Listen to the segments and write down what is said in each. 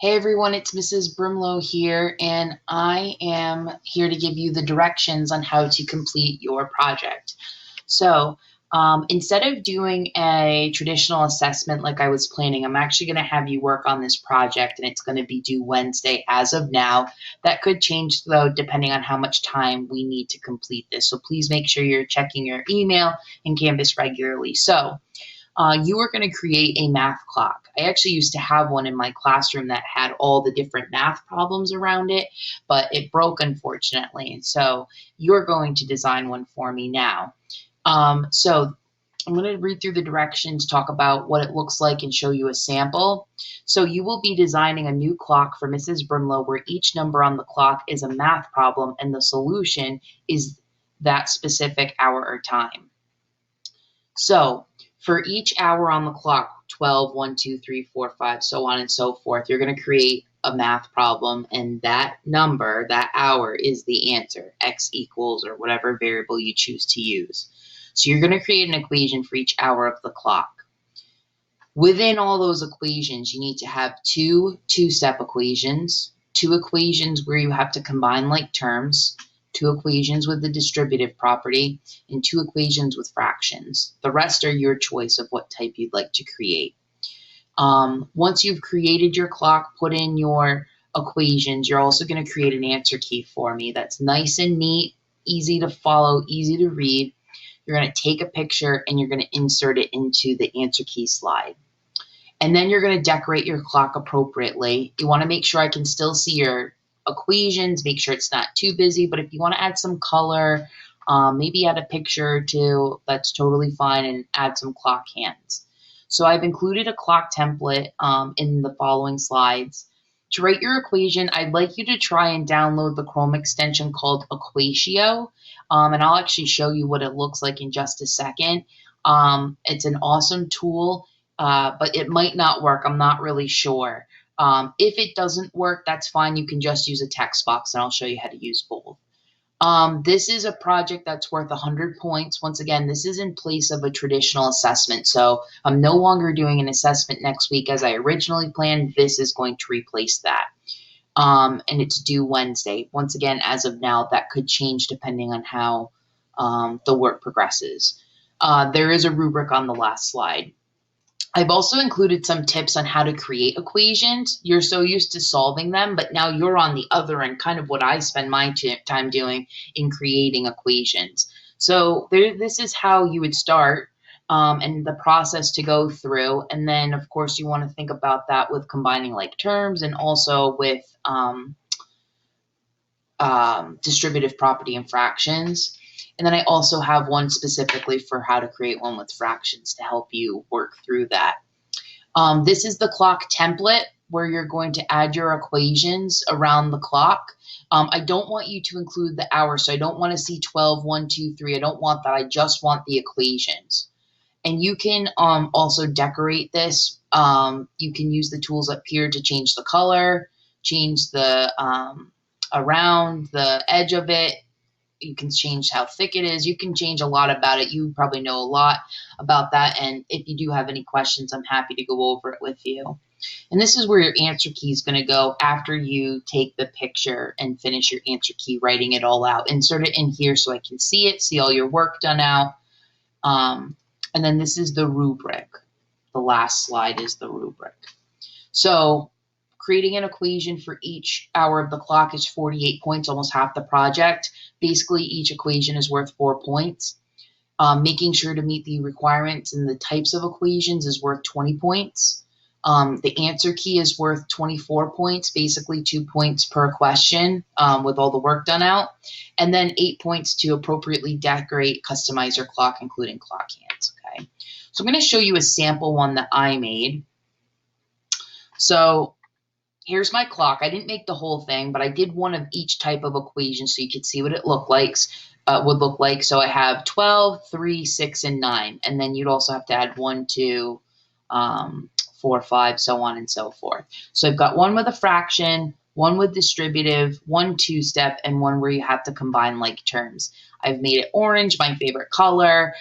Hey everyone, it's Mrs. Brimlow here, and I am here to give you the directions on how to complete your project. So, instead of doing a traditional assessment like I was planning, I'm actually going to have you work on this project, and it's going to be due Wednesday as of now. That could change though, depending on how much time we need to complete this. So please make sure you're checking your email and Canvas regularly. So, you are going to create a math clock. I actually used to have one in my classroom that had all the different math problems around it, but it broke unfortunately. And so you're going to design one for me now. So I'm going to read through the directions, talk about what it looks like, and show you a sample. So you will be designing a new clock for Mrs. Brimlow where each number on the clock is a math problem and the solution is that specific hour or time. So for each hour on the clock, 12, 1, 2, 3, 4, 5, so on and so forth, you're going to create a math problem, and that number, that hour, is the answer, x equals, or whatever variable you choose to use. So you're going to create an equation for each hour of the clock. Within all those equations, you need to have two-step equations, two equations where you have to combine like terms, two equations with the distributive property, and two equations with fractions. The rest are your choice of what type you'd like to create. Once you've created your clock, put in your equations, you're also going to create an answer key for me that's nice and neat, easy to follow, easy to read. You're going to take a picture and you're going to insert it into the answer key slide. And then you're going to decorate your clock appropriately. You want to make sure I can still see your equations, make sure it's not too busy, but if you want to add some color, maybe add a picture or two, that's totally fine, and add some clock hands. So I've included a clock template in the following slides. To write your equation, I'd like you to try and download the Chrome extension called Equatio, and I'll actually show you what it looks like in just a second. It's an awesome tool, but it might not work. I'm not really sure. If it doesn't work, that's fine. You can just use a text box, and I'll show you how to use both. This is a project that's worth 100 points. Once again, this is in place of a traditional assessment. So I'm no longer doing an assessment next week as I originally planned. This is going to replace that. And it's due Wednesday. Once again, as of now, that could change depending on how the work progresses. There is a rubric on the last slide. I've also included some tips on how to create equations. You're so used to solving them, but now you're on the other end, kind of what I spend my time doing in creating equations. So this is how you would start and the process to go through. And then, of course, you want to think about that with combining like terms and also with distributive property and fractions. And then I also have one specifically for how to create one with fractions to help you work through that. This is the clock template where you're going to add your equations around the clock. I don't want you to include the hour, so I don't want to see 12, 1, 2, 3. I don't want that. I just want the equations. And you can also decorate this. You can use the tools up here to change the color, change the around the edge of it. You can change how thick it is. You can change a lot about it. You probably know a lot about that. And if you do have any questions, I'm happy to go over it with you. And this is where your answer key is going to go after you take the picture and finish your answer key, writing it all out. Insert it in here so I can see it, see all your work done out. And then this is the rubric. The last slide is the rubric. So creating an equation for each hour of the clock is 48 points, almost half the project. Basically, each equation is worth 4 points. Making sure to meet the requirements and the types of equations is worth 20 points. The answer key is worth 24 points, basically 2 points per question with all the work done out. And then 8 points to appropriately decorate, customize your clock, including clock hands. Okay. So I'm going to show you a sample one that I made. So here's my clock. I didn't make the whole thing, but I did one of each type of equation so you could see what it would look like. So I have 12, 3, 6, and 9. And then you'd also have to add 1, 2, 4, 5, so on and so forth. So I've got one with a fraction, one with distributive, one two-step, and one where you have to combine like terms. I've made it orange, my favorite color.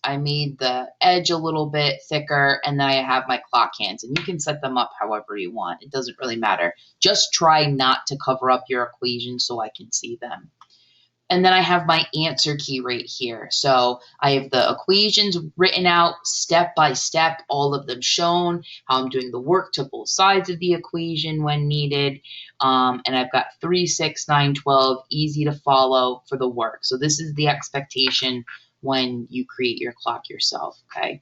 I made the edge a little bit thicker, and then I have my clock hands, and you can set them up however you want. It doesn't really matter. Just try not to cover up your equations so I can see them. And then I have my answer key right here. So I have the equations written out step by step, all of them shown, how I'm doing the work to both sides of the equation when needed. And I've got 3, 6, 9, 12, easy to follow for the work. So this is the expectation when you create your clock yourself, okay?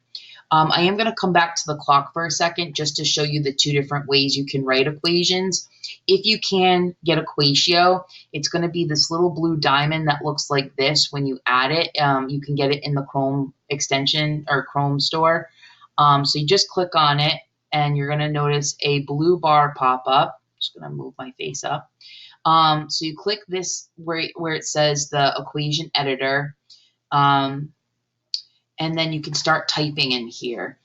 I am going to come back to the clock for a second just to show you the two different ways you can write equations. If you can get Equatio, it's going to be this little blue diamond that looks like this when you add it. You can get it in the Chrome extension or Chrome store. So you just click on it and you're going to notice a blue bar pop up. I'm just going to move my face up. So you click this where it says the equation editor. And then you can start typing in here.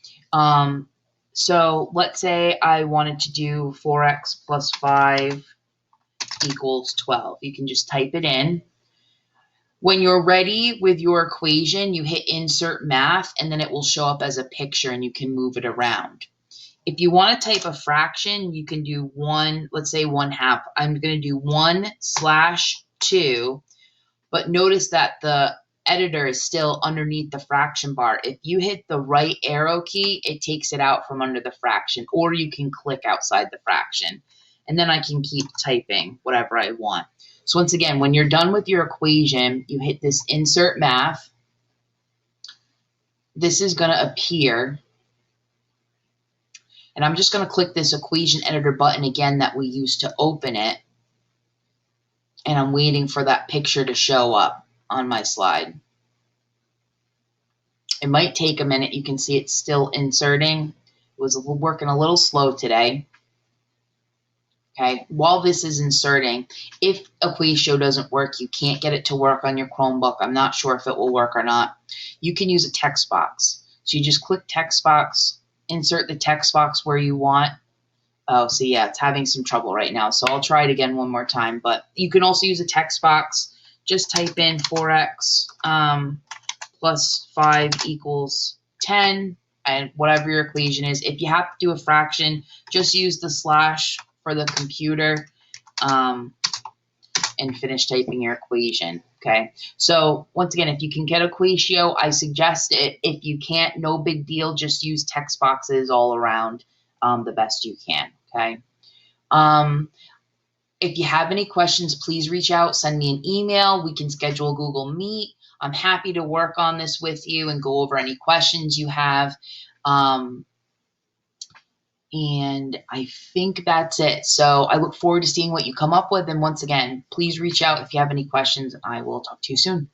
So let's say I wanted to do 4x plus 5 equals 12. You can just type it in. When you're ready with your equation, you hit insert math, and then it will show up as a picture and you can move it around. If you want to type a fraction, you can do 1, let's say 1/2. I'm going to do 1/2, but notice that the editor is still underneath the fraction bar. If you hit the right arrow key, it takes it out from under the fraction, or you can click outside the fraction. And then I can keep typing whatever I want. So once again, when you're done with your equation, you hit this insert math. This is going to appear. And I'm just going to click this equation editor button again that we used to open it. And I'm waiting for that picture to show up on my slide. It might take a minute. You can see it's still inserting. It was working a little slow today. Okay, while this is inserting, if Equatio doesn't work, you can't get it to work on your Chromebook, I'm not sure if it will work or not, you can use a text box. So you just click text box, insert the text box where you want. Oh, so yeah, it's having some trouble right now. So I'll try it again one more time, but you can also use a text box. Just type in 4x plus 5 equals 10, and whatever your equation is. If you have to do a fraction, just use the slash for the computer and finish typing your equation. Okay, so once again, if you can get Equatio, I suggest it. If you can't, no big deal. Just use text boxes all around the best you can. Okay. If you have any questions, please reach out, send me an email. We can schedule a Google Meet. I'm happy to work on this with you and go over any questions you have. And I think that's it. So I look forward to seeing what you come up with. And once again, please reach out if you have any questions. I will talk to you soon.